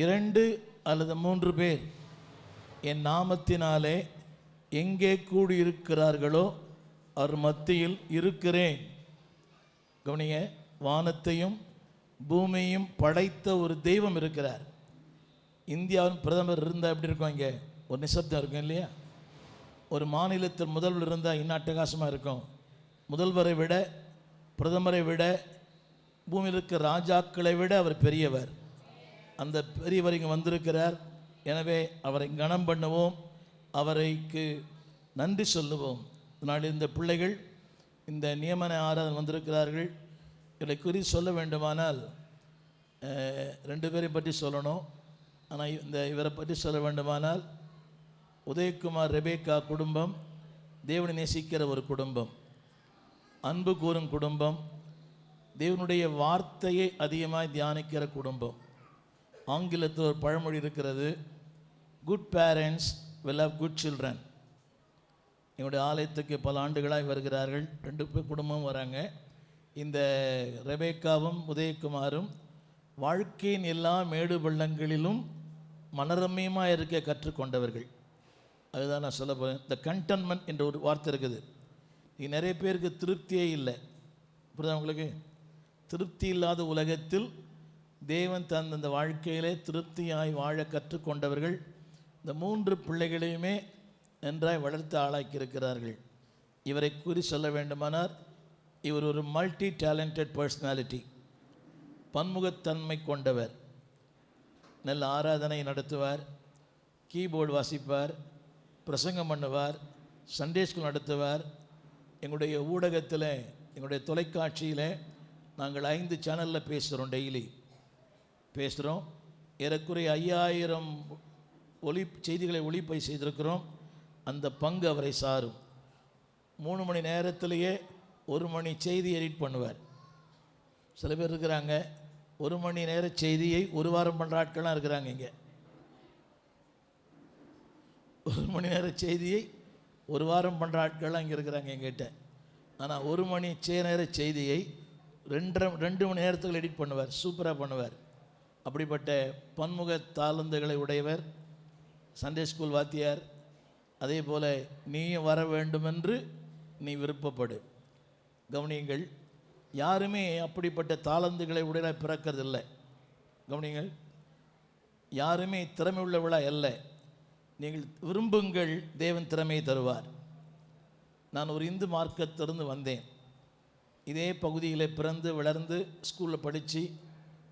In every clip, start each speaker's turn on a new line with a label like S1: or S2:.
S1: 2 அல்லது 3 பேர் என் நாமத்தினாலே எங்கே கூடியிருக்கிறார்களோ அவர் மத்தியில் இருக்கிறேன். கவனிங்க, வானத்தையும் பூமியையும் படைத்த ஒரு தெய்வம் இருக்கிறார். இந்தியாவின் பிரதமர் இருந்தால் எப்படி இருக்கும்? இங்கே ஒரு நிசப்தம் இருக்கும் இல்லையா? ஒரு மாநிலத்தில் முதல்வர் இருந்தால் இன்னும் அட்டகாசமாக இருக்கும். முதல்வரை விட, பிரதமரை விட, பூமியில் இருக்கிற ராஜாக்களை விட அவர் பெரியவர். அந்த பெரியவர் இங்கே வந்திருக்கிறார். எனவே அவரை கனம் பண்ணுவோம், அவரைக்கு நன்றி சொல்லுவோம். இதனால் இந்த பிள்ளைகள் இந்த நியமன ஆராதனை வந்திருக்கிறார்கள். இதை குறித்து சொல்ல வேண்டுமானால் 2 பேரை பற்றி சொல்லணும். ஆனால் இவரை பற்றி சொல்ல வேண்டுமானால், உதயகுமார் ரெபேக்கா குடும்பம் தேவனை நேசிக்கிற ஒரு குடும்பம், அன்பு கூறும் குடும்பம், தேவனுடைய வார்த்தையை அதிகமாக தியானிக்கிற குடும்பம். ஆங்கிலத்தில் ஒரு பழமொழி இருக்கிறது, good parents will have good children. என்னுடைய ஆலயத்துக்கு பல ஆண்டுகளாக வருகிறார்கள். 2 குடும்பமும் வராங்க. இந்த ரெபேக்காவும் உதயகுமாரும் வாழ்க்கையின் எல்லா மேடு பள்ளங்களிலும் மனரம்யமாக இருக்க கற்றுக்கொண்டவர்கள். அதுதான் நான் சொல்ல போகிறேன். த கண்டென்ட்மெண்ட் என்ற ஒரு வார்த்தை இருக்குது. இது நிறைய பேருக்கு திருப்தியே இல்லை. புரியுதா உங்களுக்கு? திருப்தி இல்லாத உலகத்தில் தேவன் தந்த அந்த வாழ்க்கையிலே திருப்தியாய் வாழ கற்றுக்கொண்டவர்கள். இந்த 3 பிள்ளைகளையுமே நன்றாய் வளர்த்து ஆளாக்கியிருக்கிறார்கள். இவரை கூறி சொல்ல வேண்டுமானால், இவர் ஒரு மல்டி டேலண்டட் பர்சனாலிட்டி, பன்முகத்தன்மை கொண்டவர். நல்ல ஆராதனை நடத்துவார், கீபோர்டு வாசிப்பார், பிரசங்கம் பண்ணுவார், சண்டே ஸ்கூல் நடத்துவார். எங்களுடைய ஊடகத்தில், எங்களுடைய தொலைக்காட்சியில் நாங்கள் 5 சேனலில் பேசுகிறோம். டெய்லி பேசுகிறோம். ஏறக்குறைய 5000 செய்திகளை ஒளிப்பை செய்திருக்கிறோம். அந்த பங்கு அவரை சாரும். 3 மணி நேரத்திலேயே 1 மணி செய்தி எடிட் பண்ணுவார். சில பேர் இருக்கிறாங்க 1 மணி நேர செய்தியை 1 வாரம் பண்ணுற ஆட்கள்லாம் இருக்கிறாங்க. இங்கே 1 மணி நேர செய்தியை 1 வாரம் பண்ணுற ஆட்கள்லாம் இங்கே இருக்கிறாங்க எங்கிட்ட. ஆனால் 1 மணி நேர செய்தியை 2 மணி நேரத்தில் எடிட் பண்ணுவார். சூப்பராக பண்ணுவார். அப்படிப்பட்ட பன்முக தாளந்துகளை உடையவர். சண்டே ஸ்கூல் வாத்தியார். அதே போல் நீயும் வர வேண்டுமென்று நீ விருப்பப்படு. கவனியுங்கள், யாருமே அப்படிப்பட்ட தாளந்துகளை உடைய பிறக்கிறதில்லை. கவனியுங்கள், யாருமே திறமை உள்ளவளா அல்ல. நீங்கள் விரும்புங்கள், தேவன் திறமையை தருவார். நான் ஒரு இந்து மார்க்கத்திலிருந்து வந்தேன். இதே பகுதியில் பிறந்து வளர்ந்து ஸ்கூலில் படித்து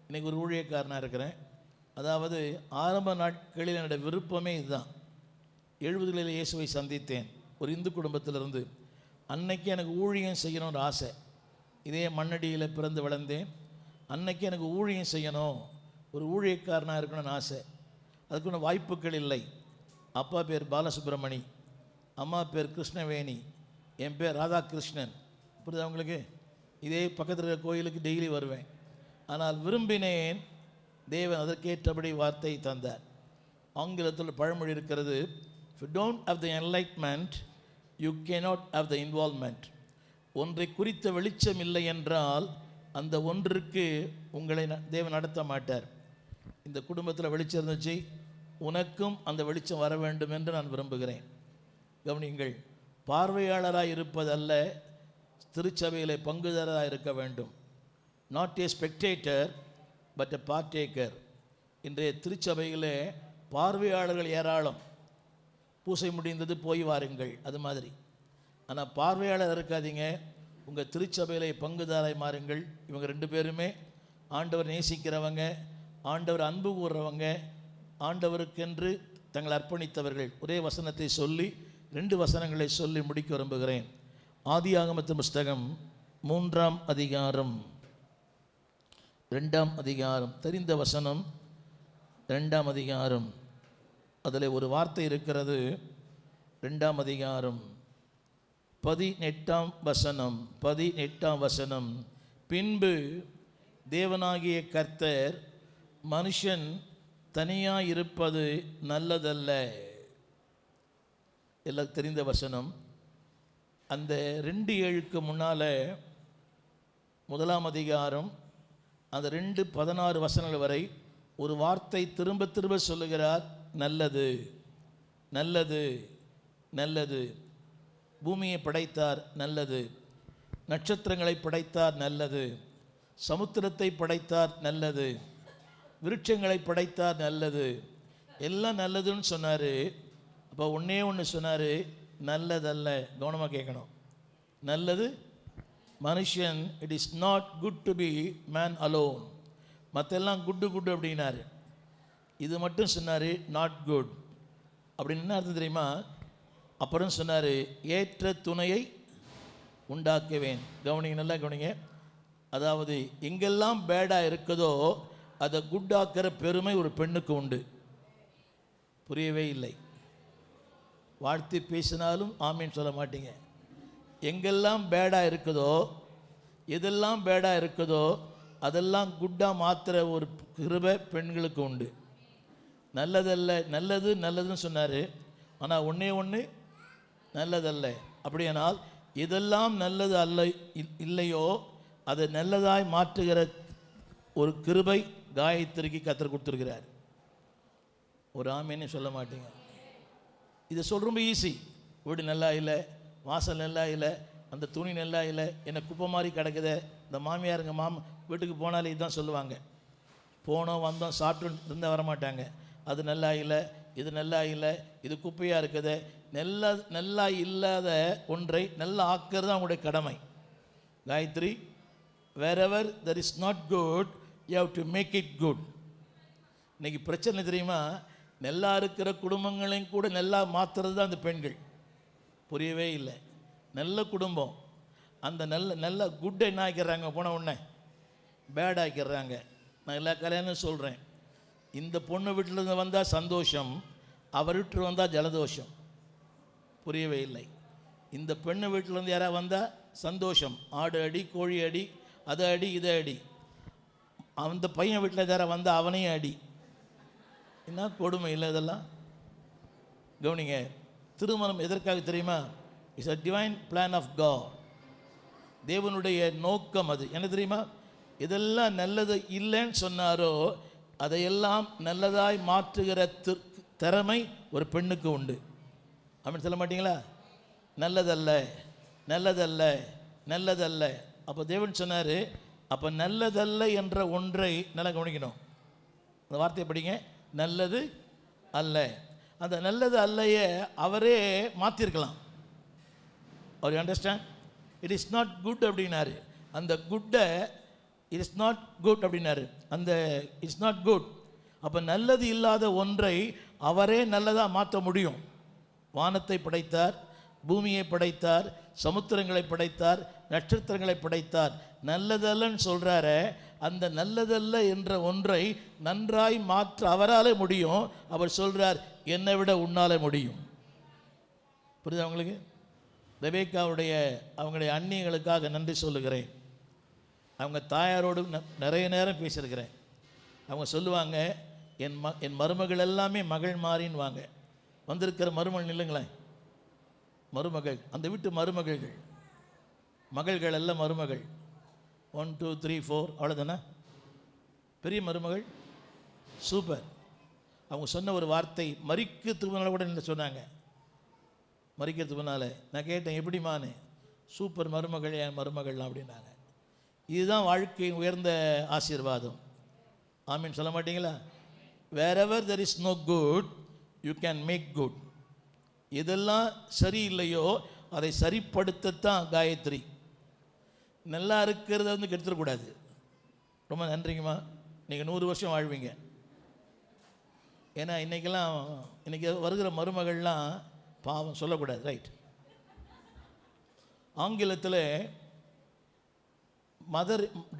S1: இன்றைக்கி ஒரு ஊழியக்காரனாக இருக்கிறேன். அதாவது ஆரம்ப நாட்களில் என்னுடைய விருப்பமே இதுதான். 70களில் இயேசுவை சந்தித்தேன் ஒரு இந்து குடும்பத்திலிருந்து. அன்னைக்கு எனக்கு ஊழியம் செய்யணும்னு ஆசை. இதே மண்ணடியில் பிறந்து வளர்ந்தேன். அன்னைக்கு எனக்கு ஊழியம் செய்யணும், ஒரு ஊழியக்காரனாக இருக்கணும்னு ஆசை. அதுக்குன்னு வாய்ப்புகள் இல்லை. அப்பா பேர் பாலசுப்ரமணி, அம்மா பேர் கிருஷ்ணவேணி, என் பேர் ராதாகிருஷ்ணன். புரியுது அவங்களுக்கு? இதே பக்கத்தில் இருக்கிற கோயிலுக்கு டெய்லி வருவேன். ஆனால் விரும்பினேன், தேவன் அதற்கேற்றபடி வார்த்தை தந்தார். ஆங்கிலத்தில் பழமொழி இருக்கிறது, if you don't have the enlightenment, you cannot have the involvement. ஒன்றை குறித்த வெளிச்சம் இல்லை என்றால் அந்த ஒன்றுக்கு உங்களை தேவன் நடத்த மாட்டார். இந்த குடும்பத்தில் வெளிச்சம் இருந்துச்சு, உனக்கும் அந்த வெளிச்சம் வர வேண்டும் என்று நான் விரும்புகிறேன். கவனியுங்கள், பார்வையாளராக இருப்பதல்ல, திருச்சபையில் பங்குதாரராக இருக்க வேண்டும். Not a spectator but a partaker. இன்றைய திருச்சபையிலே பார்வையாளர்கள் ஏராளம். பூசை முடிந்தது போய் வாருங்கள், அது மாதிரி. ஆனால் பார்வையாளர் இருக்காதீங்க. உங்கள் திருச்சபையிலே பங்குதாராய் மாறுங்கள். இவங்க 2 பேருமே ஆண்டவர் நேசிக்கிறவங்க, ஆண்டவர் அன்பு கூறுறவங்க, ஆண்டவருக்கென்று தங்களை அர்ப்பணித்தவர்கள். ஒரே வசனத்தை சொல்லி 2 வசனங்களை சொல்லி முடிக்க விரும்புகிறேன். ஆதியாகமத்தின் புஸ்தகம் 3ஆம் அதிகாரம் 2ஆம் அதிகாரம், தெரிந்த வசனம் 2ஆம் அதிகாரம். அதில் ஒரு வார்த்தை இருக்கிறது. 2ஆம் அதிகாரம் 18ஆம் வசனம். 18ஆம் வசனம், பின்பு தேவனாகிய கர்த்தர், மனுஷன் தனியாக இருப்பது நல்லதல்ல. எல்லாம் தெரிந்த வசனம். அந்த 2:7க்கு முன்னால் 1ஆம் அதிகாரம் அந்த 2:16 வசனங்கள் வரை ஒரு வார்த்தை திரும்ப திரும்ப சொல்லுகிறார், நல்லது, நல்லது, நல்லது. பூமியை படைத்தார், நல்லது. நட்சத்திரங்களை படைத்தார், நல்லது. சமுத்திரத்தை படைத்தார், நல்லது. விருட்சங்களை படைத்தார், நல்லது. எல்லாம் நல்லதுன்னு சொன்னார். அப்போ ஒன்றே ஒன்று சொன்னார், நல்லதல்ல. கவனமாக கேட்கணும். நல்லது மனுஷன், it is not good to be man alone. மற்றெல்லாம் குட்டு குட்டு அப்படின்னாரு. இது மட்டும் சொன்னார், நாட் குட். அப்படின்னு என்ன அர்த்தம் தெரியுமா? அப்புறம் சொன்னார், ஏற்ற துணையை உண்டாக்குவேன். கவனிங்க, நல்லா கவனிங்க. அதாவது எங்கெல்லாம் பேடாக இருக்குதோ அதை குட்டாக்குற பெருமை ஒரு பெண்ணுக்கு உண்டு. புரியவே இல்லை. வாழ்த்தி பேசினாலும் ஆமீன் சொல்ல மாட்டீங்க. எங்கெல்லாம் பேடாக இருக்குதோ, எதெல்லாம் பேடாக இருக்குதோ அதெல்லாம் குட்டாக மாற்றுற ஒரு கிருபை பெண்களுக்கு உண்டு. நல்லதல்ல, நல்லது நல்லதுன்னு சொன்னார். ஆனால் ஒன்றே ஒன்று நல்லதல்ல. அப்படியானால் எதெல்லாம் நல்லது அல்ல இல்லையோ அதை நல்லதாய் மாற்றுகிற ஒரு கிருபை காயத்ரிக்கு கர்த்தர் கொடுத்துருக்கிறார். ஒரு ஆமீன்னு சொல்ல மாட்டீங்க. இதை சொல்ல ரொம்ப ஈஸி. வீடு நல்லா இல்லை, வாசல் நல்லா இல்லை, அந்த துணி நல்லா இல்லை, என்னை குப்பை மாதிரி கிடக்குது. இந்த மாமியாருங்க வீட்டுக்கு போனாலே இதுதான் சொல்லுவாங்க. போனோம் வந்தோம் சாப்பிட்டு இருந்தால் வரமாட்டாங்க. அது நல்லா இல்லை, இது நல்லா இல்லை, இது குப்பையாக இருக்குது. நல்லா இல்லாத ஒன்றை நல்லா ஆக்கிறது தான் அவங்களுடைய கடமை. Gayatri, wherever there is not good, you have to make it good. இன்றைக்கி பிரச்சனை தெரியுமா? நல்லா இருக்கிற குடும்பங்களையும் கூட நல்லா மாற்றுறது தான் அந்த பெண்கள். புரியவே இல்லை. நல்ல குடும்பம், அந்த நல்ல குட்டை என்ன ஆக்கிடுறாங்க, போன உடனே பேட் ஆக்கிடுறாங்க. நான் எல்லா கல்யாணம் சொல்கிறேன், இந்த பொண்ணு வீட்டிலேருந்து வந்தால் சந்தோஷம், அவர் வீட்டில் வந்தால் ஜலதோஷம். புரியவே இல்லை. இந்த பெண்ணு வீட்டிலேருந்து யாராவது வந்தால் சந்தோஷம், ஆடு அடி, கோழி அடி, அதை அடி, இதை அடி. அந்த பையன் வீட்டில் யாராவது வந்தால் அவனையும் அடி. என்ன கொடுமை இல்லை இதெல்லாம்? கவனிங்க. திருமணம் எதற்காக தெரியுமா? It's a divine plan of God. தேவனுடைய நோக்கம் அது. என்ன தெரியுமா? இதெல்லாம் நல்லது இல்லைன்னு சொன்னாரோ அதையெல்லாம் நல்லதாய் மாற்றுகிற திறமை ஒரு பெண்ணுக்கு உண்டு. அப்படின்னு சொல்ல மாட்டீங்களா? நல்லதல்ல, நல்லதல்ல, நல்லதல்ல. அப்போ தேவன் சொன்னார், அப்போ நல்லதல்ல என்ற ஒன்றை நல்லா கவனிக்கணும். அந்த வார்த்தையை படிங்க, நல்லது அல்ல. அந்த நல்லது அல்லையே அவரே மாற்றிருக்கலாம். அவர் understand? It is not good அப்படின்னாரு. அந்த குட்டை இட் இஸ் நாட் குட் அப்படின்னாரு. அந்த இட்ஸ் நாட் குட். அப்போ நல்லது இல்லாத ஒன்றை அவரே நல்லதாக மாற்ற முடியும். வானத்தை படைத்தார், பூமியை படைத்தார், சமுத்திரங்களை படைத்தார், நட்சத்திரங்களை படைத்தார். நல்லதல்லன்னு சொல்கிறார, அந்த நல்லதல்ல என்ற ஒன்றை நன்றாய் மாற்ற அவராலே முடியும். அவர் சொல்கிறார், என்னை விட உன்னாலே முடியும். புரியுது அவங்களுக்கு? ரெபேக்காவுடைய அவங்களுடைய அண்ணிகளுக்காக நன்றி சொல்லுகிறேன். அவங்க தாயாரோடு நிறைய நேரம் பேசியிருக்கிறேன். அவங்க சொல்லுவாங்க, என் மருமகள் எல்லாமே மகள் மாறின்வாங்க. வந்திருக்கிற மருமகள் இல்லைங்களேன், மருமகள், அந்த வீட்டு மருமகள்கள், மகள்கள் எல்லாம் மருமகள். 1 2 3 4 அவ்வளோதானே? பெரிய மருமகள் சூப்பர். அவங்க சொன்ன ஒரு வார்த்தை, மரிக்கிறதுக்கு முன்னால் கூட என்ன சொன்னாங்க? மரிக்கிறதுக்கு முன்னால் நான் கேட்டேன், எப்படிமான்னு? சூப்பர் மருமகள், என் மருமகள்லாம் அப்படின்னாங்க. இதுதான் வாழ்க்கையின் உயர்ந்த ஆசீர்வாதம். ஆமீன் சொல்ல மாட்டீங்களா? wherever there is no good, you can make good. இதெல்லாம் சரியில்லையோ அதை சரிப்படுத்தத்தான் காயத்ரி. நல்லா இருக்கிறத கெடுத்துடக்கூடாது. ரொம்ப நன்றிங்கம்மா, நீங்கள் 100 வருஷம் வாழ்வீங்க. ஏன்னா இன்றைக்கி வருகிற மருமகள்லாம் பாவம் சொல்லக்கூடாது, ரைட்? ஆங்கிலத்தில்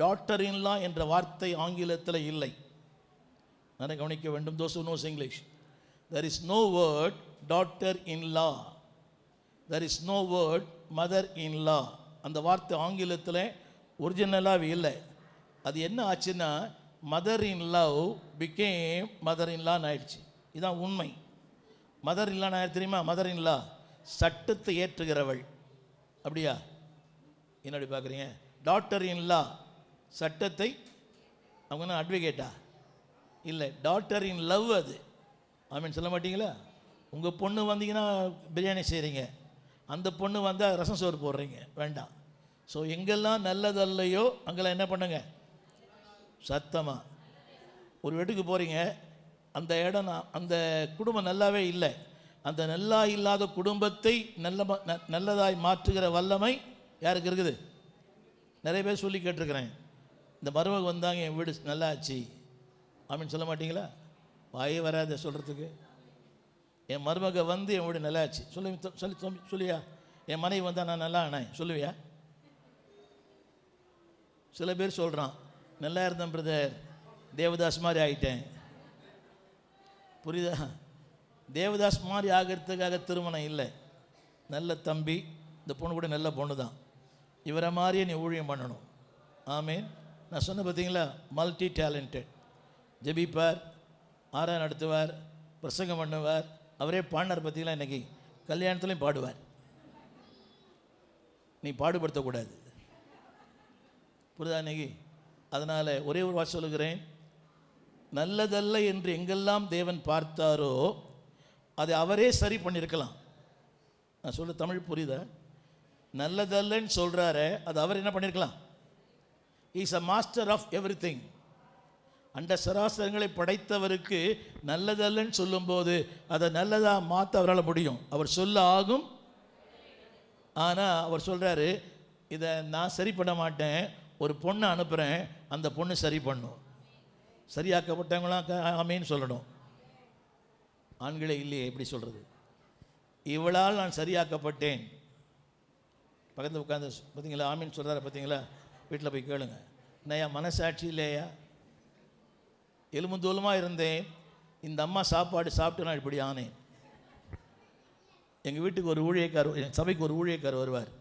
S1: டாட்டர் இன்லா என்ற வார்த்தை ஆங்கிலத்தில் இல்லை. நான் கவனிக்க வேண்டும். those who knows English, there is no word daughter in law, there is no word mother in law. அந்த வார்த்தை ஆங்கிலத்தில் ஒரிஜினலாகவே இல்லை. அது என்ன ஆச்சுன்னா, mother in love became mother in லான்னு ஆயிடுச்சு. இதுதான் உண்மை. மதர் இல்லான்னு ஆயிடுச்சு தெரியுமா? மதர் இன் லா சட்டத்தை ஏற்றுகிறவள். அப்படியா? என்னடி பார்க்குறீங்க? டாட்டர் இன் லா சட்டத்தை, அவங்க என்ன அட்வொகேட்டா? இல்லை, டாட்டர் இன் லவ் அது. ஆமீன் சொல்ல மாட்டீங்களா? உங்கள் பொண்ணு வந்தீங்கன்னா பிரியாணி செய்கிறீங்க, அந்த பொண்ணு வந்தால் ரசம் சோறு போடுறீங்க, வேண்டாம். ஸோ எங்கெல்லாம் நல்லதல்லையோ அங்கெல்லாம் என்ன பண்ணுங்க? சத்தமாக. ஒரு வீட்டுக்கு போகிறீங்க, அந்த இடம் அந்த குடும்பம் நல்லாவே இல்லை, அந்த நல்லா இல்லாத குடும்பத்தை நல்லதாய் மாற்றுகிற வல்லமை யாருக்கு இருக்குது? நிறைய பேர் சொல்லி கேட்டிருக்கிறேன். இந்த மருமக வந்தாங்க, என் வீடு நல்லா ஆச்சு. ஆமீன் சொல்ல மாட்டீங்களா? வாயே வராத சொல்கிறதுக்கு. என் மருமக வந்து என் வீடு நல்லா ஆச்சு சொல்லியா? என் மனைவி வந்தால் நான் நல்லா ஆனேன் சொல்லுவியா? சில பேர் சொல்கிறான், நல்லா இருந்தேன் பிரதர், தேவதாஸ் மாதிரி ஆகிட்டேன். புரியுதா? தேவதாஸ் மாதிரி ஆகிறதுக்காக திருமணம் இல்லை. நல்ல தம்பி, இந்த பொண்ணு கூட நல்ல பொண்ணு தான், இவரை மாதிரியே நீ ஊழியம் பண்ணணும். ஆமீன். நான் சொன்ன பார்த்தீங்களா, மல்டி டேலண்டட். ஜெபிப்பார், ஆராதனை நடத்துவார், பிரசங்கம் பண்ணுவார், அவரே பாடினார் பார்த்தீங்களா, இன்றைக்கி கல்யாணத்துலேயும் பாடுவார். நீ பாடுபடுத்தக்கூடாது. புரியுதா இன்னைக்கு? அதனால் ஒரே ஒரு வார்த்தை சொல்லுகிறேன், நல்லதல்ல என்று எங்கெல்லாம் தேவன் பார்த்தாரோ அதை அவரே சரி பண்ணியிருக்கலாம். நான் சொல்ல தமிழ் புரியுதா? நல்லதல்லன்னு சொல்கிறாரு, அது அவர் என்ன பண்ணியிருக்கலாம்? Is a master of everything. அண்ட சராசரங்களை படைத்தவருக்கு நல்லதல்லன்னு சொல்லும்போது அதை நல்லதாக மாற்ற அவரால் முடியும். அவர் சொல்ல ஆகும். ஆனால் அவர் சொல்கிறாரு, இதை நான் சரி பண்ண மாட்டேன், ஒரு பொண்ணை அனுப்புகிறேன், அந்த பொண்ணு சரி பண்ணும். சரியாக்கப்பட்டவங்களாம் ஆமேன்னு சொல்லணும். ஆண்களே இல்லையே, எப்படி சொல்கிறது? இவளால் நான் சரியாக்கப்பட்டேன். பக்கத்தில் உட்காந்து பார்த்தீங்களா, ஆமீன் சொல்கிறாரு பார்த்தீங்களா? வீட்டில் போய் கேளுங்க. என்னையா மனசாட்சி இல்லையா? எலும்புந்தோலுமாக இருந்தேன், இந்த அம்மா சாப்பாடு சாப்பிட்டு நான் இப்படி ஆனேன். எங்கள் வீட்டுக்கு ஒரு ஊழியக்காரர், என் சபைக்கு ஒரு ஊழியக்காரர் வருவார்,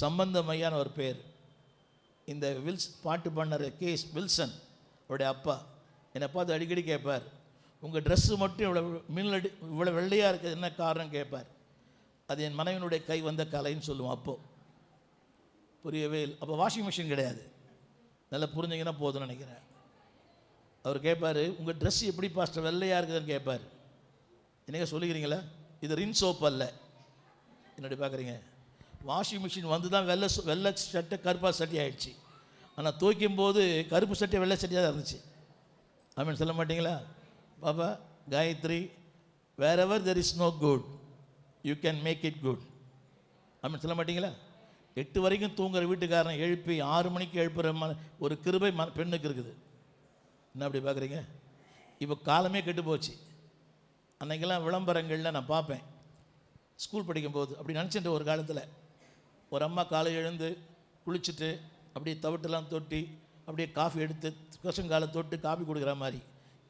S1: சம்பந்தமையான ஒரு பேர். இந்த பாட்டு பண்ணற கேஸ் வில்சன் அவருடைய அப்பா என்னை பார்த்து அடிக்கடி கேட்பார், உங்கள் ட்ரெஸ்ஸு மட்டும் இவ்வளோ வெள்ளையாக இருக்குது, என்ன காரணம் கேட்பார். அது என் மனைவினுடைய கை வந்த கலைன்னு சொல்லுவோம். அப்போது புரியவே இல்லை. அப்போ வாஷிங் மிஷின் கிடையாது. நல்லா புரிஞ்சிங்கன்னா போதும்னு நினைக்கிறேன். அவர் கேட்பார், உங்கள் ட்ரெஸ் எப்படி பாஸ்டர் வெள்ளையாக இருக்குதுன்னு கேட்பார். என்னங்க சொல்லிக்கிறீங்களா? இது ரின் சோப் அல்ல. என்னடி பார்க்குறீங்க? வாஷிங் மிஷின் வந்து தான் வெள்ளை சட்டை கருப்பாக சட்டை ஆகிடுச்சு. ஆனால் துவைக்கும் போது கருப்பு சட்டை வெள்ளை சட்டையாக தான் இருந்துச்சு. ஆமீன் சொல்ல மாட்டிங்களா? Baba Gayatri, wherever there is no good you can make it good. ஆமீன் சொல்ல மாட்டிங்களா? 8 வரைக்கும் தூங்குற வீட்டுக்காரன் எழுப்பி 6 மணிக்கு எழுப்புற ஒரு கிருபை பெண்ணுக்கு இருக்குது. என்ன அப்படி பார்க்குறீங்க? இப்போ காலமே கெட்டு போச்சு. அன்றைக்கெல்லாம் விளம்பரங்களில் நான் பார்ப்பேன், ஸ்கூல் படிக்கும்போது அப்படி நினச்சிட்டு, ஒரு காலத்தில் ஒரு அம்மா காலை எழுந்து குளிச்சுட்டு அப்படியே தவிட்டெல்லாம் தொட்டி அப்படியே காஃபி எடுத்து கொசங்காலை தொட்டு காஃபி கொடுக்குற மாதிரி.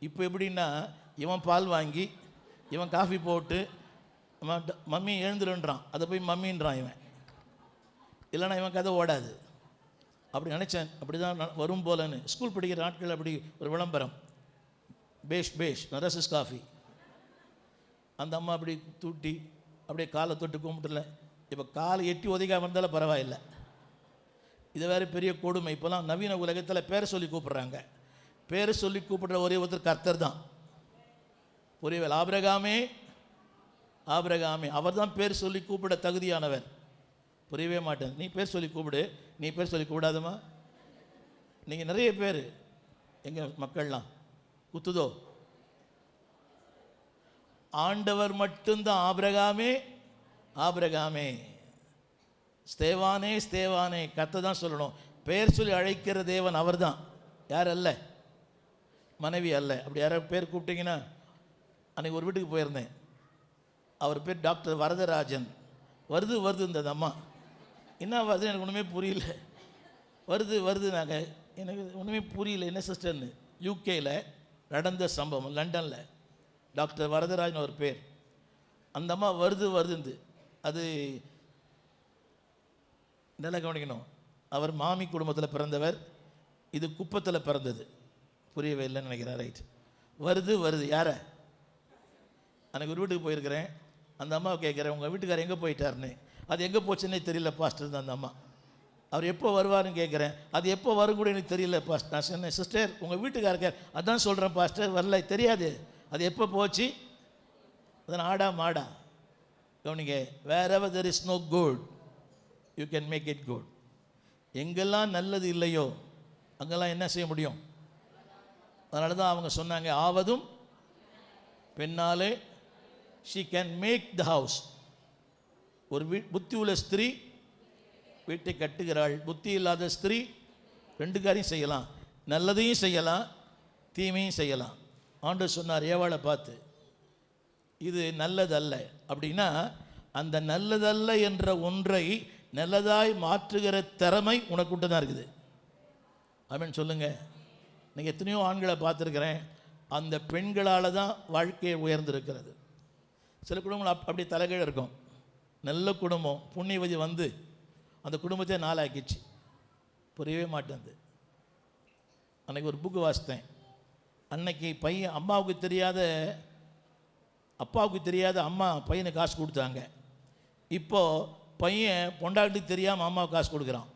S1: இப்போ எப்படின்னா, இவன் பால் வாங்கி இவன் காஃபி போட்டு மம்மி எழுந்துருன்றான், அதை போய் மம்மின்றான் இவன், இல்லைன்னா இவன் கதை ஓடாது. அப்படி நினச்சேன், அப்படி தான் வரும் போலன்னு. ஸ்கூல் படிக்கிற நாட்கள் அப்படி ஒரு விளம்பரம், பேஷ் நரசஸ் காஃபி. அந்த அம்மா அப்படி தூட்டி அப்படியே காலை தொட்டு கும்பிட்டுல. இப்போ காலை எட்டி ஒதுக்காமல் இருந்தாலும் பரவாயில்லை. இது வேறு பெரிய கொடுமை. இப்போலாம் நவீன உலகத்தில் பேரை சொல்லி கூப்பிட்றாங்க. பேரை சொல்லி கூப்பிடுற ஒரே ஒருத்தர் கர்த்தர் தான். புரியவில்லை? ஆபிரகாமே அவர் தான் பேர் சொல்லி கூப்பிட தகுதியானவர். புரியவே மாட்டேன். நீ பேர் சொல்லி கூப்பிடு, நீ பேர் சொல்லி கூப்பிடாதம்மா. நீங்கள் நிறைய பேர் எங்கள் மக்கள்லாம் குத்துதோ. ஆண்டவர் மட்டும்தான் ஆபிரகாமே. ஸ்தேவானே கர்த்தர் தான் சொல்லணும். பேர் சொல்லி அழைக்கிற தேவன் அவர் தான், யார் அல்ல, மனைவி அல்ல. அப்படி யாராவது பேர் கூப்பிட்டீங்கன்னா, அன்றைக்கி ஒரு வீட்டுக்கு போயிருந்தேன், அவர் பேர் டாக்டர் வரதராஜன். வருது இந்த அம்மா, என்ன வருது எனக்கு ஒன்றுமே புரியல. வருது நாங்கள், எனக்கு ஒன்றுமே புரியல என்ன சிஸ்டர்னு. யூகேயில் நடந்த சம்பவம், லண்டனில். டாக்டர் வரதராஜன் ஒரு பேர். அந்த அம்மா வருது. அது நல்லா கவனிக்கணும், அவர் மாமி குடும்பத்தில் பிறந்தவர், இது குப்பத்தில் பிறந்தது. புரியவே இல்லைன்னு நினைக்கிறேன். ரைட். வருது யார? அன்றைக்கி ஒரு வீட்டுக்கு போயிருக்கிறேன். அந்த அம்மாவை கேட்குறேன், உங்கள் வீட்டுக்காரர் எங்கே போயிட்டாருன்னு. அது எங்கே போச்சுன்னே தெரியல பாஸ்டர் தான் அந்த அம்மா. அவர் எப்போ வருவாருன்னு கேட்குறேன். அது எப்போ வரும் கூட எனக்கு தெரியல பாஸ்டர். நான் சொன்னேன், சிஸ்டர் உங்கள் வீட்டுக்காரர் அதான் சொல்கிறேன் பாஸ்டர், வரல, தெரியாது. அது எப்போ போச்சு? அதன் ஆடா மாடா. கவனிங்க, wherever there is no good you can make it good. எங்கெல்லாம் நல்லது இல்லையோ அங்கெல்லாம் என்ன செய்ய முடியும்? அதனால தான் அவங்க சொன்னாங்க, ஆவதும் பெண்ணாலே she can make the house. ஒரு புத்தி உள்ள ஸ்திரீ வீட்டை கட்டுகிறாள். புத்தி இல்லாத ஸ்திரீ ரெண்டு காரியம் செய்யலாம், நல்லதையும் செய்யலாம், தீமையும் செய்யலாம். ஆண்டவர் சொன்னார் ஏவாளை பார்த்து, இது நல்லதல்ல அப்படின்னா, அந்த நல்லதல்ல என்ற ஒன்றை நல்லதாய் மாற்றுகிற திறமை உனக்குட்டு தான் இருக்குது. ஆமென் சொல்லுங்க. நீங்கள் எத்தனையோ ஆண்களை பார்த்துருக்கிறேன், அந்த பெண்களால் தான் வாழ்க்கையை உயர்ந்திருக்கிறது. சில குடும்பங்கள் அப்படி தலைகீழ இருக்கும். நல்ல குடும்பம், புண்ணியவதி வந்து அந்த குடும்பத்தை நாளாக்கிச்சு, புரியவே மாட்டேங்குது. அன்றைக்கி ஒரு புக்கு வாசித்தேன். அன்னைக்கு பையன் அம்மாவுக்கு தெரியாத, அப்பாவுக்கு தெரியாத அம்மா பையனுக்கு காசு கொடுத்தாங்க. இப்போது பையன் பொண்டாட்டிக்கு தெரியாமல் அம்மாவுக்கு காசு கொடுக்குறான்.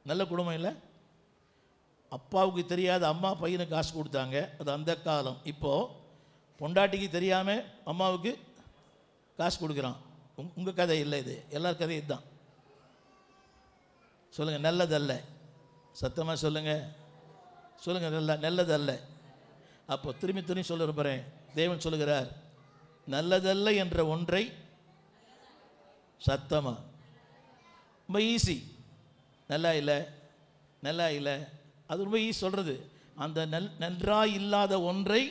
S1: நல்ல குடும்பம் இல்லை? அப்பாவுக்கு தெரியாத அம்மா பையனுக்கு காசு கொடுத்தாங்க, அது அந்த காலம். இப்போது பொண்டாட்டிக்கு தெரியாமல் அம்மாவுக்கு காசு கொடுக்குறான். உங்கள் கதை இல்லை, இது எல்லார் கதையும் இதுதான். சொல்லுங்கள், நல்லதல்ல. சத்தமாக சொல்லுங்கள், சொல்லுங்கள், நல்லதல்ல. அப்போ திரும்பி சொல்ல விரும்புகிறேன். தேவன் சொல்லுகிறார், நல்லதல்ல என்ற ஒன்றை சத்தமாக, ரொம்ப ஈஸி. நல்லா இல்லை, நல்லா இல்லை, அது ரொம்ப ஈஸி சொல்கிறது. அந்த நன்றாய் இல்லாத ஒன்றை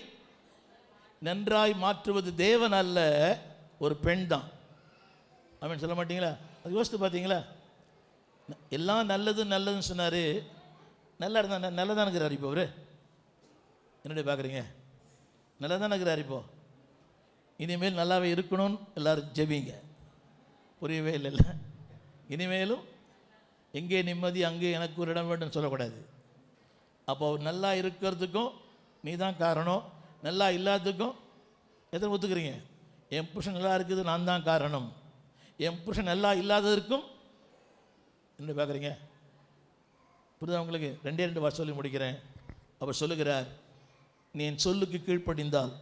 S1: நன்றாய் மாற்றுவது தேவன் அல்ல, ஒரு பெண் தான். அவன் சொல்ல மாட்டீங்களா? அது யோசித்து பார்த்தீங்களா? எல்லாம் நல்லதுன்னு சொன்னார். நல்லா இருந்தா நல்லதான இருக்கிறார். இப்போ அவர் என்னுடைய பார்க்குறீங்க, நல்லா தானே இருக்கிறார். இப்போது இனிமேல் நல்லாவே இருக்கணும்னு எல்லோரும் ஜெபிங்க. புரியவே இல்லைல்ல? இனிமேலும் எங்கே நிம்மதி அங்கே எனக்கு ஒரு இடம் வேண்டும்னு சொல்லக்கூடாது. அப்போ அவர் நல்லா இருக்கிறதுக்கும் நீ தான் காரணம், நல்லா இல்லாததுக்கும் எத்தனை ஒத்துக்கிறீங்க? என் புருஷன் நல்லா இருக்குது, நான் தான் காரணம். என் புருஷன் நல்லா இல்லாததற்கும் என்ன பார்க்குறீங்க? புரியுதா உங்களுக்கு? 2 வார்த்தை சொல்லி முடிக்கிறேன். அவர் சொல்லுகிறார், நீ என் சொல்லுக்கு கீழ்ப்படிந்தால்,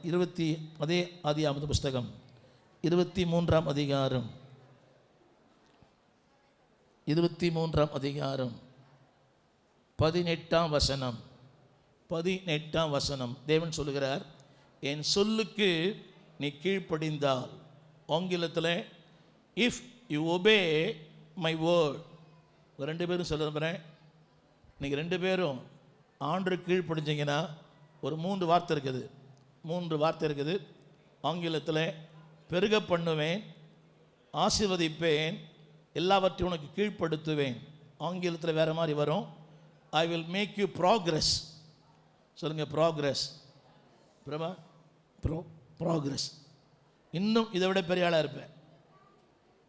S1: அதே ஆதியாகம புஸ்தகம் 23ஆம் அதிகாரம் 18ஆம் வசனம் 18ஆம் வசனம் தேவன் சொல்லுகிறார், என் சொல்லுக்கு நீ கீழ்ப்படிந்தால், ஆங்கிலத்தில் if you obey my word. 2 பேரும் சொல்ல விரும்புகிறேன். நீங்கள் 2 பேரும் ஆண்டு கீழ்ப்படிஞ்சிங்கன்னா ஒரு 3 வார்த்தை இருக்குது. 3 வார்த்தை இருக்குது. ஆங்கிலத்தில் பெருக பண்ணுவேன், ஆசீர்வதிப்பேன், எல்லாவற்றையும் உனக்கு கீழ்ப்படுத்துவேன். ஆங்கிலத்தில் வேறு மாதிரி வரும், I will make you progress. சொல்லுங்கள், ப்ராக்ரெஸ். பிரபா, ப்ராக்ரெஸ். இன்னும் இதை விட பெரிய ஆளாக இருப்பேன்.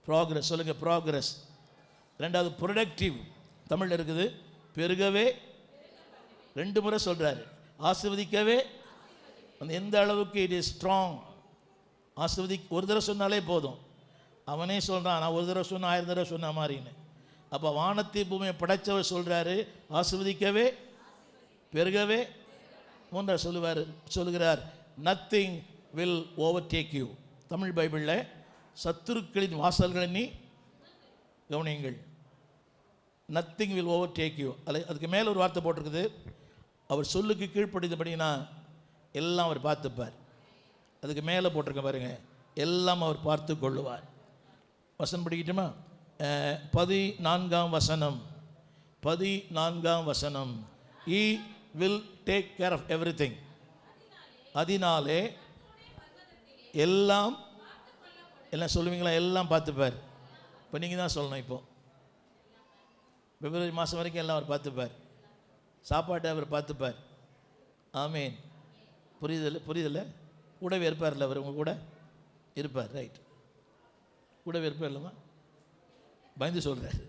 S1: ப்ராக்ரெஸ். சொல்லுங்கள், ப்ராக்ரெஸ். 2வது ப்ரொடக்டிவ். தமிழில் இருக்குது, பெருகவே 2 முறை சொல்கிறாரு. ஆசீர்வதிக்கவே, அந்த எந்த அளவுக்கு இட் இஸ் ஸ்ட்ராங். ஒரு தடவை சொன்னாலே போதும். அவனே சொல்கிறான், நான் ஒரு தடவை சொன்ன 1000 தடவை சொன்ன மாதிரின்னு. அப்போ வானத்தை பூமியை படைத்தவர் சொல்கிறாரு, ஆசீர்வதிக்கவே, பெருகவே. 3 சொல்லுகிறார், nothing will overtake you. Tamil பைபிளில் சத்துருக்களின் வாசல்களை நீ கவனியுங்கள், நத்திங் வில் ஓவர்டேக் யூ. அதுக்கு மேலே ஒரு வார்த்தை போட்டிருக்குது, அவர் சொல்லுக்கு கீழ்ப்படிந்தபடினா எல்லாம் அவர் பார்த்துப்பார். அதுக்கு மேலே போட்டிருக்க பாருங்க, எல்லாம் அவர் பார்த்து கொள்ளுவார். வசனம் படிக்கட்டுமா? 14ஆம் வசனம், he will take care of everything. அதனாலே எல்லாம் சொல்லுவீங்களா? எல்லாம் பார்த்துப்பார். இப்போ நீங்கள் தான் சொல்லணும். இப்போது பிப்ரவரி மாதம் வரைக்கும் எல்லாம் அவர் பார்த்துப்பார். சாப்பாட்டை அவர் பார்த்துப்பார். ஆமீன். புரியுதில்ல? கூடவே இருப்பார்ல அவர், உங்கள் கூட இருப்பார். ரைட், கூடவே இருப்பார் இல்லைம்மா? பயந்து சொல்கிறார்.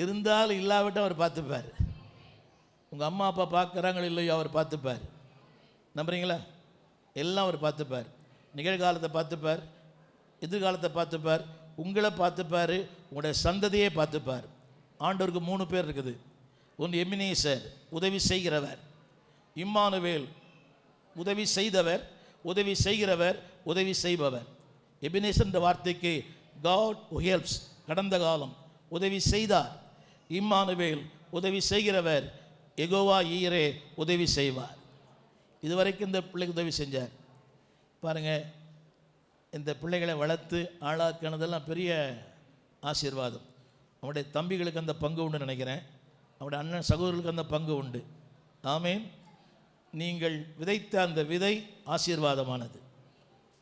S1: இருந்தாலும் இல்லாவிட்டால் அவர் பார்த்துப்பார். உங்கள் அம்மா அப்பா பார்க்குறாங்களோ இல்லையோ அவர் பார்த்துப்பார். நம்புறீங்களா? எல்லாம் அவர் பார்த்துப்பார். நிகழ்காலத்தை பார்த்துப்பார், எதிர்காலத்தை பார்த்துப்பார், உங்களை பார்த்துப்பார், உங்களுடைய சந்ததியை பார்த்துப்பார். ஆண்டவருக்கு 3 பேர் இருக்குது. ஒன்று எபினேசர், உதவி செய்கிறவர். இம்மானுவேல், உதவி செய்தவர், உதவி செய்கிறவர், உதவி செய்பவர். எபினேசர் என்ற வார்த்தைக்கு காட் ஹூ ஹெல்ப்ஸ், கடந்த காலம் உதவி செய்தார். இம்மானுவேல், உதவி செய்கிறவர். யெகோவா ஈரே, உதவி செய்வார். இதுவரைக்கும் இந்த பிள்ளைக்கு உதவி செஞ்சார். பாருங்கள், இந்த பிள்ளைகளை வளர்த்து ஆளாக்கினதெல்லாம் பெரிய ஆசீர்வாதம். அவனுடைய தம்பிகளுக்கு அந்த பங்கு உண்டு நினைக்கிறேன். அவனுடைய அண்ணன் சகோதரர்களுக்கு அந்த பங்கு உண்டு. ஆமேன். நீங்கள் விதைத்த அந்த விதை ஆசீர்வாதமானது.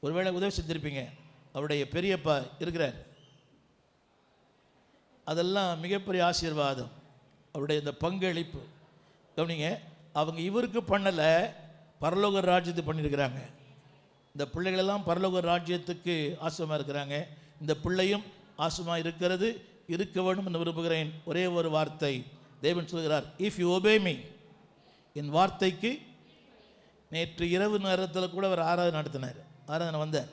S1: ஒருவேளை உதவி செஞ்சிருப்பீங்க. அவருடைய பெரியப்பா இருக்கிறார், அதெல்லாம் மிகப்பெரிய ஆசீர்வாதம். அவருடைய இந்த பங்களிப்பு கவனிங்க. அவங்க இவருக்கு பண்ணலை, பரலோக ராஜ்யத்துக்கு பண்ணியிருக்கிறாங்க. இந்த பிள்ளைகளெல்லாம் பரலோக ராஜ்யத்துக்கு ஆசமாக இருக்கிறாங்க. இந்த பிள்ளையும் ஆசமாக இருக்கிறது, இருக்க வேண்டும் என்று விரும்புகிறேன். ஒரே ஒரு வார்த்தை தேவன் சொல்கிறார், இஃப் யூ ஒபே மீ, என் வார்த்தைக்கு. நேற்று இரவு நேரத்தில் கூட அவர் ஆராதனை நடத்தினார். ஆராதனை வந்தார்,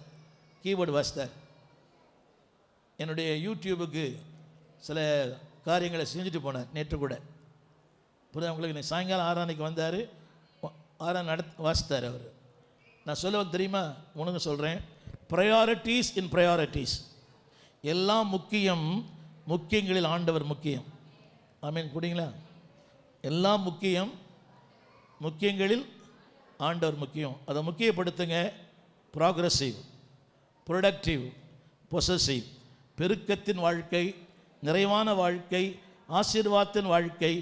S1: கீபோர்டு வாசித்தார். என்னுடைய யூடியூபுக்கு சில காரியங்களை செஞ்சுட்டு போனார் நேற்று கூட. புரியுது உங்களுக்கு? சாயங்காலம் ஆராதனைக்கு வந்தார், ஆராதனை வாசித்தார் அவர். நான் சொல்லுவது தெரியுமா? உனக்கு சொல்கிறேன், ப்ரையாரிட்டிஸ் இன் ப்ரையாரிட்டிஸ். எல்லாம் முக்கியம், முக்கியங்களில் ஆண்டவர் முக்கியம். ஆமீன். புரியுங்களா? எல்லாம் முக்கியம், முக்கியங்களில் ஆண்டவர் முக்கியம். அதை முக்கியப்படுத்துங்க. Progressive, productive, possessive. பெருக்கத்தின் வாழ்க்கை, நிறைவான வாழ்க்கை, ஆசீர்வாதத்தின் வாழ்க்கை,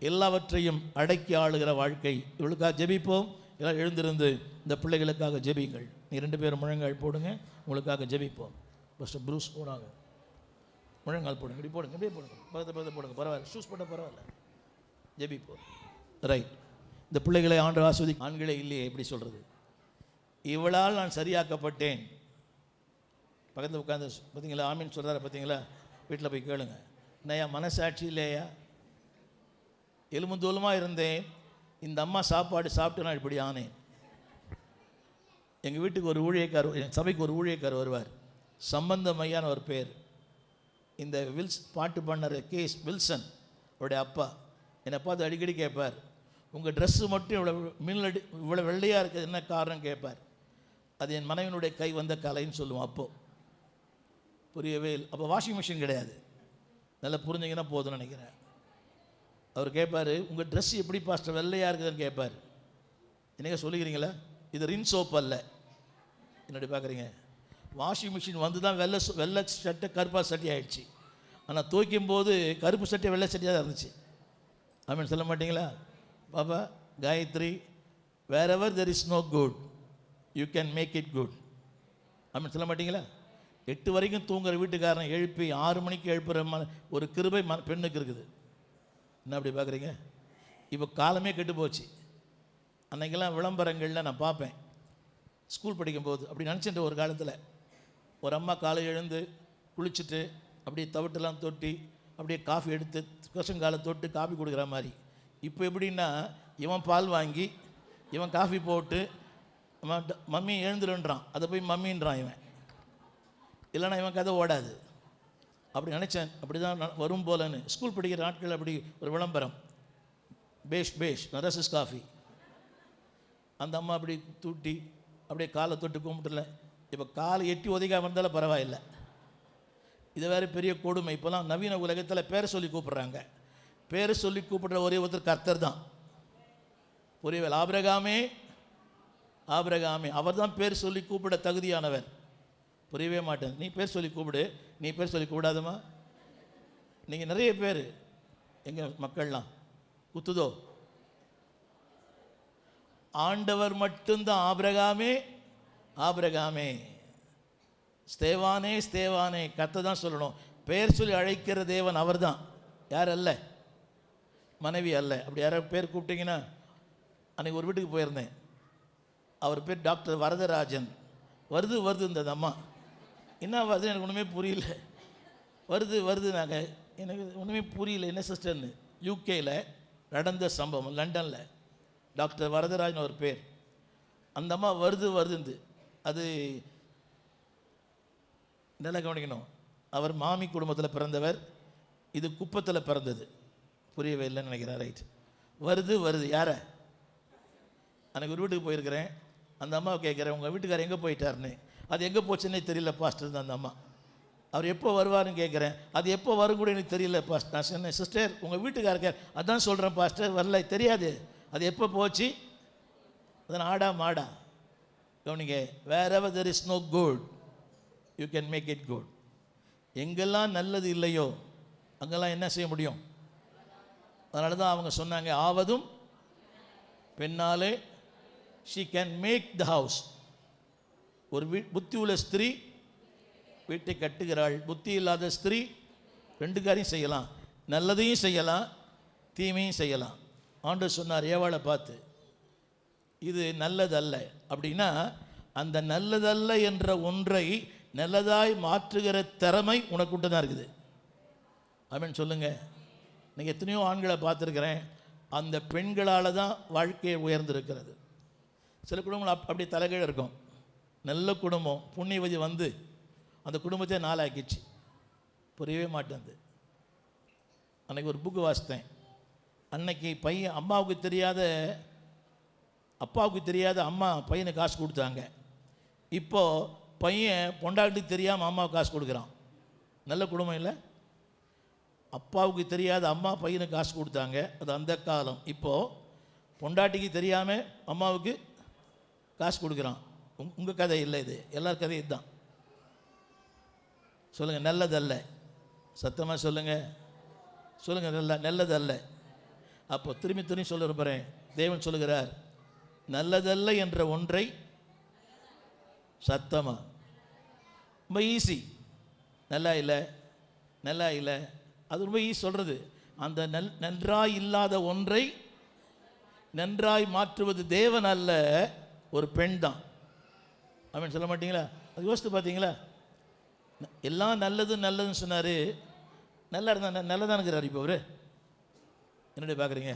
S1: எல்லாவற்றையும் அடக்கி ஆளுகிற வாழ்க்கை. இவளுக்காக ஜெபிப்போம். எல்லாம் எழுந்திருந்து இந்த பிள்ளைகளுக்காக ஜெபிங்கள். நீ 2 பேரும் முழங்கால் போடுங்க, உங்களுக்காக ஜெபிப்போம். ஃபஸ்ட்டு ப்ரூஸ் போடாங்க, முழங்கால் போடுங்க, இப்படி போடுங்க, இப்படியே போடுங்க, பக்கத்தை போடுங்க, பரவாயில்ல, ஷூஸ் போட்டால் பரவாயில்ல, ஜெபிப்போம். ரைட். இந்த பிள்ளைகளை ஆண்டு ஆஸ்வதி. ஆண்களே இல்லையே, எப்படி சொல்கிறது? இவளால் நான் சரியாக்கப்பட்டேன். பக்கத்தில் உட்காந்து பார்த்தீங்களா, ஆமீன் சொல்கிறார பார்த்தீங்களா? வீட்டில் போய் கேளுங்க. என்னையா மனசாட்சி இல்லையா? எலும்புந்தோலுமாக இருந்தேன், இந்த அம்மா சாப்பாடு சாப்பிட்டு நான் இப்படி ஆனேன். எங்கள் வீட்டுக்கு ஒரு ஊழியக்கார், என் சபைக்கு ஒரு ஊழியக்கார் வருவார், சம்பந்தமையான ஒரு பேர். இந்த பாட்டு பண்ணற கேஸ் வில்சன் அவருடைய அப்பா என்னை பார்த்து அடிக்கடி கேட்பார், உங்கள் ட்ரெஸ்ஸு மட்டும் இவ்வளோ வெள்ளையாக இருக்குது, என்ன காரணம் கேட்பார். அது என் மனைவினுடைய கை வந்த கலைன்னு சொல்லுவோம். அப்போது புரியவே இல்லை. அப்போ வாஷிங் மிஷின் கிடையாது. நல்லா புரிஞ்சிங்கன்னா போதும்னு நினைக்கிறேன். அவர் கேட்பார், உங்கள் ட்ரெஸ் எப்படி பாஸ்டர் வெள்ளையாக இருக்குதுன்னு கேட்பார். என்னங்க சொல்லிக்கிறீங்களா? இது ரின் சோப் அல்ல. என்னடி பார்க்குறீங்க? வாஷிங் மிஷின் வந்து தான் வெள்ளை சட்டை கருப்பாக சட்டை ஆகிடுச்சு. ஆனால் துவைக்கும் போது கருப்பு சட்டை வெள்ளை சட்டையாக தான் இருந்துச்சு. ஆமீன் சொல்ல மாட்டிங்களா? Baba Gayatri, wherever there is no good you can make it good. ஆமீன் சொல்ல மாட்டிங்களா? 8 வரைக்கும் தூங்குற வீட்டுக்காரன் எழுப்பி 6 மணிக்கு எழுப்புற ஒரு கிருபை பெண்ணுக்கு இருக்குது. என்ன அப்படி பார்க்குறீங்க? இப்போ காலமே கெட்டு போச்சு. அன்றைக்கெல்லாம் விளம்பரங்களில் நான் பார்ப்பேன், ஸ்கூல் படிக்கும்போது அப்படி நினச்சிட்டு. ஒரு காலத்தில் ஒரு அம்மா காலை எழுந்து குளிச்சுட்டு அப்படியே தவிட்டெல்லாம் தொட்டி அப்படியே காஃபி எடுத்து கொசங்காலை தொட்டு காஃபி கொடுக்குற மாதிரி. இப்போ எப்படின்னா, இவன் பால் வாங்கி இவன் காஃபி போட்டு மம்மி எழுந்துருன்றான், அதை போய் மம்மின்றான் இவன். இல்லைன்னா இவன் கதை ஓடாது. அப்படி நினச்சேன், அப்படி தான் வரும் போலன்னு. ஸ்கூல் படிக்கிற நாட்கள் அப்படி ஒரு விளம்பரம், பேஷ் நரசஸ் காஃபி. அந்த அம்மா அப்படி தூட்டி அப்படியே காலை தொட்டு கும்பிட்டுல. இப்போ காலை எட்டி உதைக்காம இருந்தாலும் பரவாயில்லை. இது வேறு பெரிய கொடுமை. இப்போலாம் நவீன உலகத்தில் பேரை சொல்லி கூப்பிட்றாங்க. பேரை சொல்லி கூப்பிடுற ஒரே ஒருத்தர் கர்த்தர் தான். புரியவில்லை? ஆபிரகாமே அவர் தான் பேர் சொல்லி கூப்பிட தகுதியானவர். புரியவே மாட்டேன். நீ பேர் சொல்லி கூப்பிடு, நீ பேர் சொல்லி கூப்பிடாதம்மா. நீங்கள் நிறைய பேர் எங்கள் மக்கள்லாம் குத்துதோ. ஆண்டவர் மட்டும்தான் ஆபிரகாமே. ஸ்தேவானே கர்த்தர் தான் சொல்லணும். பேர் சொல்லி அழைக்கிற தேவன் அவர் தான், யார் அல்ல, மனைவி அல்ல. அப்படி யாராவது பேர் கூப்பிட்டீங்கன்னா, அன்றைக்கி ஒரு வீட்டுக்கு போயிருந்தேன். அவர் பேர் டாக்டர் வரதராஜன். வருது இந்த அம்மா. என்ன வருது எனக்கு ஒன்றுமே புரியல. வருது நாங்கள், எனக்கு ஒன்றுமே புரியல என்ன சிஸ்டர்னு. யூகேயில் நடந்த சம்பவம், லண்டனில். டாக்டர் வரதராஜன் ஒரு பேர். அந்த அம்மா வருதுந்து. அது நல்லா கவனிக்கணும். அவர் மாமி குடும்பத்தில் பிறந்தவர். இது குப்பத்தில் பிறந்தது. புரியவே இல்லைன்னு நினைக்கிறேன். ரைட், வருது யாரை? அன்றைக்கி ஒரு வீட்டுக்கு போயிருக்கிறேன். அந்த அம்மாவை கேட்குறேன், உங்கள் வீட்டுக்காரர் எங்கே போயிட்டாருன்னு. அது எங்கே போச்சுன்னே தெரியல பாஸ்டர் தான் அந்த அம்மா. அவர் எப்போ வருவாருன்னு கேட்குறேன். அது எப்போ வரும் கூட எனக்கு தெரியல பாஸ்டர். நான் சொன்னேன், சிஸ்டர் உங்கள் வீட்டுக்காரர் அதான் சொல்கிறேன் பாஸ்டர், வரல, தெரியாது. அது எப்போ போச்சு? அதன் ஆடா மாடா. கவனிங்க, wherever there is no good you can make it good. எங்கெல்லாம் நல்லது இல்லையோ அங்கெல்லாம் என்ன செய்ய முடியும்? அதனால தான் அவங்க சொன்னாங்க, ஆவதும் பெண்ணாலே she can make the house. ஒரு புத்தி உள்ள ஸ்திரீ வீட்டை கட்டுகிறாள். புத்தி இல்லாத ஸ்திரீ ரெண்டு காரியம் செய்யலாம், நல்லதையும் செய்யலாம், தீமையும் செய்யலாம். ஆண்டவர் சொன்னார் ஏவாளை பார்த்து, இது நல்லதல்ல அப்படின்னா, அந்த நல்லதல்ல என்ற ஒன்றை நல்லதாய் மாற்றுகிற திறமை உனக்குட்டு தான் இருக்குது. ஆமென் சொல்லுங்க. நீங்கள் எத்தனையோ ஆண்களை பார்த்துருக்கிறேன், அந்த பெண்களால் தான் வாழ்க்கையை உயர்ந்திருக்கிறது. சில குடும்பங்கள் அப்படி தலைகீழ இருக்கும். நல்ல குடும்பம், புண்ணியவதி வந்து அந்த குடும்பத்தை நாளாக்கிச்சு. புரியவே மாட்டேங்குது. அன்றைக்கி ஒரு புக்கு வாசித்தேன். அன்னைக்கு பையன் அம்மாவுக்கு தெரியாத, அப்பாவுக்கு தெரியாத அம்மா பையனுக்கு காசு கொடுத்தாங்க. இப்போது பையன் பொண்டாட்டி தெரியாமல் அம்மாவுக்கு காசு கொடுக்குறான். நல்ல குடும்பம் இல்லை? அப்பாவுக்கு தெரியாத அம்மா பையனுக்கு காசு கொடுத்தாங்க, அது அந்த காலம். இப்போது பொண்டாட்டிக்கு தெரியாமல் அம்மாவுக்கு காசு கொடுக்குறான். உங்கள் கதை இல்லை, இது எல்லார் கதையும் இதுதான். சொல்லுங்கள், நல்லதல்ல. சத்தமாக சொல்லுங்கள், சொல்லுங்கள், நல்லதல்ல. அப்போ திரும்பி சொல்ல விரும்புகிறேன். தேவன் சொல்லுகிறார், நல்லதல்ல என்ற ஒன்றை சத்தமா, ரொம்ப ஈஸி. நல்லா இல்லை, அது ரொம்ப ஈஸி சொல்கிறது. அந்த நன்றாய் இல்லாத ஒன்றை நன்றாய் மாற்றுவது தேவன் அல்ல, ஒரு பெண் தான். அவன் சொல்ல மாட்டீங்களா? அது யோசித்து பார்த்தீங்களா? எல்லாம் நல்லதுன்னு சொன்னார். நல்லா இருந்தா நல்லதான இருக்கிறார். இப்போ அவரு என்னுடைய பார்க்குறீங்க,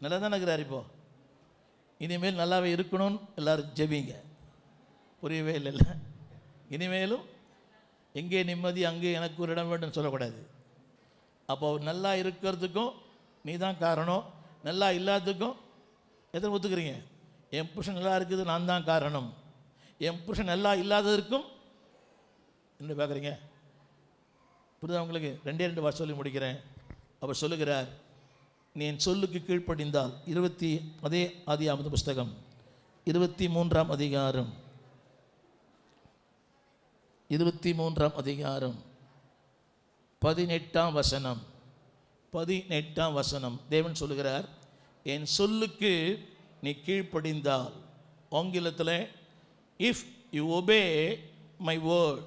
S1: நல்லா தானே இருக்கிறார். இப்போ இனிமேல் நல்லாவே இருக்கணும்னு எல்லோரும் ஜெபிங்க. புரியவே இல்லைல்ல? இனிமேலும் எங்கே நிம்மதி அங்கே எனக்கு ஒரு இடம் வேண்டும் சொல்லக்கூடாது. அப்போ நல்லா இருக்கிறதுக்கும் நீ தான் காரணம், நல்லா இல்லாததுக்கும் எத்தனை ஒத்துக்கிறீங்க? என் புருஷன் நல்லா இருக்குது, நான் தான் காரணம். என் புருஷன் நல்லா இல்லாததற்கும் என்ன பார்க்குறீங்க? புரியுதா உங்களுக்கு? 2 வார்த்தை சொல்லி முடிக்கிறேன். அவர் சொல்லுகிறார், நீ என் சொல்லுக்கு கீழ்ப்படிந்தால், அதே ஆதியாகம புஸ்தகம் 23ஆம் அதிகாரம் 18ஆம் வசனம் 18ஆம் வசனம் தேவன் சொல்லுகிறார், என் சொல்லுக்கு நீ கீழ்ப்படிந்தால். ஆங்கிலத்தில் if you obey my word.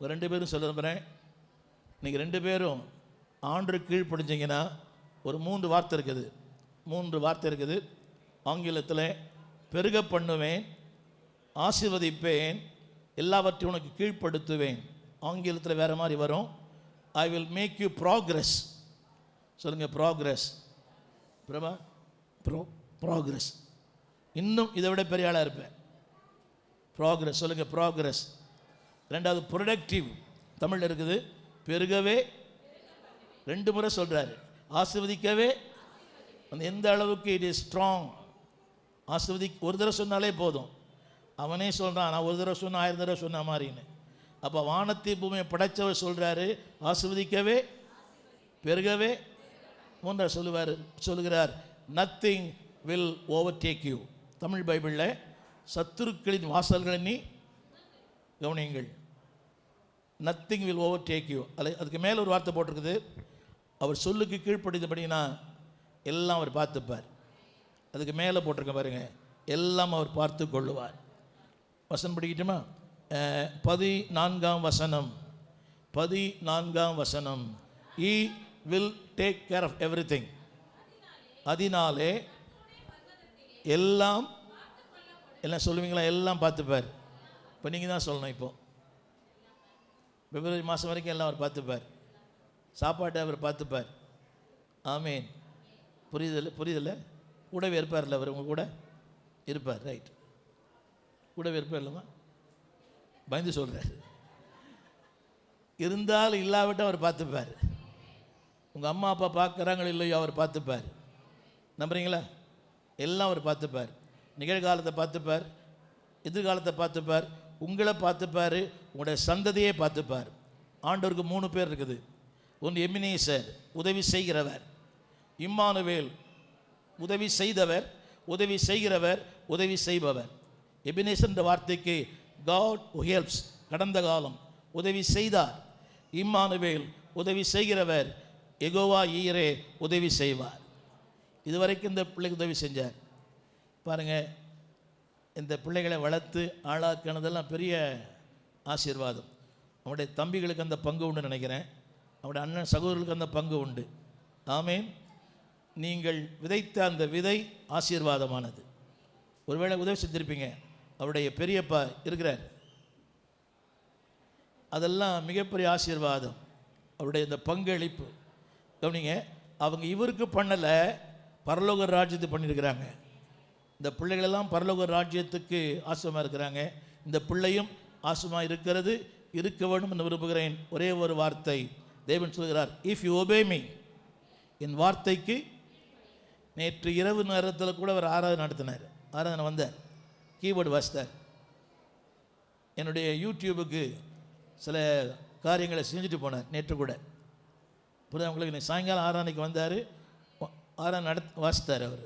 S1: 2 பேரும் சொல்ல போகிறேன். நீங்கள் 2 பேரும் ஆண்டருக்கு கீழ்ப்படிஞ்சிங்கன்னா ஒரு 3 வார்த்தை இருக்குது. ஆங்கிலத்தில் பெருக பண்ணுவேன், ஆசீர்வதிப்பேன், எல்லாவற்றையும் உனக்கு கீழ்ப்படுத்துவேன். ஆங்கிலத்தில் வேறு மாதிரி வரும், I will make you progress. சொல்லுங்கள், ப்ராக்ரஸ். பிரபா, ப்ராக்ரஸ். இன்னும் இதை விட பெரிய ஆளாக இருப்பேன். ப்ராக்ரஸ். சொல்லுங்கள், ப்ராக்ரஸ். 2வது ப்ரொடக்டிவ். தமிழில் இருக்குது, பெருகவே 2 முறை சொல்கிறாரு. ஆசீர்வதிக்கவே, அந்த எந்த அளவுக்கு இட் இஸ் ஸ்ட்ராங். ஒரு தடவை சொன்னாலே போதும். அவனே சொல்கிறான், நான் ஒரு தடவை சொன்ன 1000 தடவை சொன்ன மாதிரின்னு. அப்போ வானத்தை பூமியை படைத்தவர் சொல்கிறாரு, ஆசீர்வதிக்கவே, பெருகவே. 3 சொல்லுகிறார், nothing will overtake you. Tamil பைபிளில் சத்துருக்களின் வாசல்களை நீ கவனியுங்கள். Nothing will overtake you. அதுக்கு மேலே ஒரு வார்த்தை போட்டிருக்குது, அவர் சொல்லுக்கு கீழ்ப்படிந்தபடினா எல்லாம் அவர் பார்த்துப்பார். அதுக்கு மேலே போட்டிருக்க பாருங்க, எல்லாம் அவர் பார்த்து கொள்ளுவார். வசனம் படிக்கட்டுமா? 14ஆம் வசனம். He will take care of everything. அதனாலே எல்லாம் சொல்லுவீங்களா? எல்லாம் பார்த்துப்பார். இப்போ நீங்கள் தான் சொல்லணும். இப்போ பிப்ரவரி மாதம் வரைக்கும் எல்லாம் அவர் பார்த்துப்பார். சாப்பாட்டை அவர் பார்த்துப்பார். ஆமீன். புரியுதில்ல? கூடவே இருப்பார்ல அவர், உங்கள் கூட இருப்பார். ரைட், கூடவே இருப்பார் இல்லைம்மா? பயந்து சொல்கிறார். இருந்தாலும் இல்லாவிட்டால் அவர் பார்த்துப்பார். உங்கள் அம்மா அப்பா பார்க்குறாங்களோ இல்லையோ அவர் பார்த்துப்பார். நம்புறீங்களா? எல்லாம் அவர் பார்த்துப்பார். நிகழ்காலத்தை பார்த்துப்பார், எதிர்காலத்தை பார்த்துப்பார், உங்களை பார்த்துப்பார், உங்களுடைய சந்ததியே பார்த்துப்பார். ஆண்டவருக்கு 3 பேர் இருக்குது. ஒன்று எபினேசர், உதவி செய்கிறவர். இம்மானுவேல், உதவி செய்தவர், உதவி செய்கிறவர், உதவி செய்பவர். எபினேசர் என்ற வார்த்தைக்கு காட் who helps, கடந்த காலம் உதவி செய்தார். இம்மானுவேல், உதவி செய்கிறவர். யெகோவா ஈரே, உதவி செய்வார். இதுவரைக்கும் இந்த பிள்ளைக்கு உதவி செஞ்சார். பாருங்கள், இந்த பிள்ளைகளை வளர்த்து ஆளாக்கினதெல்லாம் பெரிய ஆசீர்வாதம். அவனுடைய தம்பிகளுக்கு அந்த பங்கு உண்டு நினைக்கிறேன், அவனுடைய அண்ணன் சகோதரர்களுக்கு அந்த பங்கு உண்டு. ஆமேன். நீங்கள் விதைத்த அந்த விதை ஆசீர்வாதமானது. ஒருவேளை உதவி செஞ்சிருப்பீங்க, அவருடைய பெரியப்பா இருக்கிறார், அதெல்லாம் மிகப்பெரிய ஆசீர்வாதம். அவருடைய இந்த பங்களிப்பு கவனிங்க. அவங்க இவருக்கு பண்ணலை, பரலோக ராஜ்யத்துக்கு பண்ணியிருக்கிறாங்க. இந்த பிள்ளைகளெல்லாம் பரலோக ராஜ்யத்துக்கு ஆசமாக இருக்கிறாங்க. இந்த பிள்ளையும் ஆசமாக இருக்கிறது, இருக்க வேண்டும் என்று விரும்புகிறேன். ஒரே ஒரு வார்த்தை தேவன் சொல்கிறார், இஃப் யூ ஒபே மீ, என் வார்த்தைக்கு. நேற்று இரவு நேரத்தில் கூட அவர் ஆராதனை நடத்தினார். ஆராதனை வந்தார், கீபோர்டு வாசித்தார். என்னுடைய யூடியூபுக்கு சில காரியங்களை செஞ்சுட்டு போனார் நேற்று கூட. புரியுது உங்களுக்கு? சாயங்காலம் ஆராதனைக்கு வந்தார், ஆராதனை வாசித்தார் அவர்.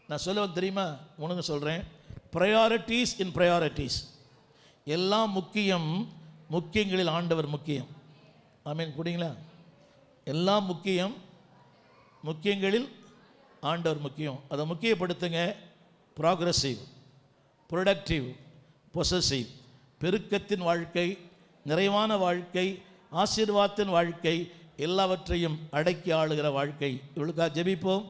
S1: நான் சொல்ல தெரியுமா? உனக்கு சொல்கிறேன், ப்ரையாரிட்டிஸ் இன் ப்ரையாரிட்டிஸ். எல்லாம் முக்கியம், முக்கியங்களில் ஆண்டவர் முக்கியம். ஆமீன். புரியுங்களா? எல்லாம் முக்கியம், முக்கியங்களில் ஆண்டவர் முக்கியம். அதை முக்கியப்படுத்துங்க. ப்ராக்ரெசிவ், ப்ரொடக்டிவ், பொசசிவ், பெருக்கத்தின் வாழ்க்கை, நிறைவான வாழ்க்கை, ஆசீர்வாதத்தின் வாழ்க்கை, எல்லாவற்றையும் அடக்கி ஆளுகிற வாழ்க்கை. இவளுக்காக ஜெபிப்போம்.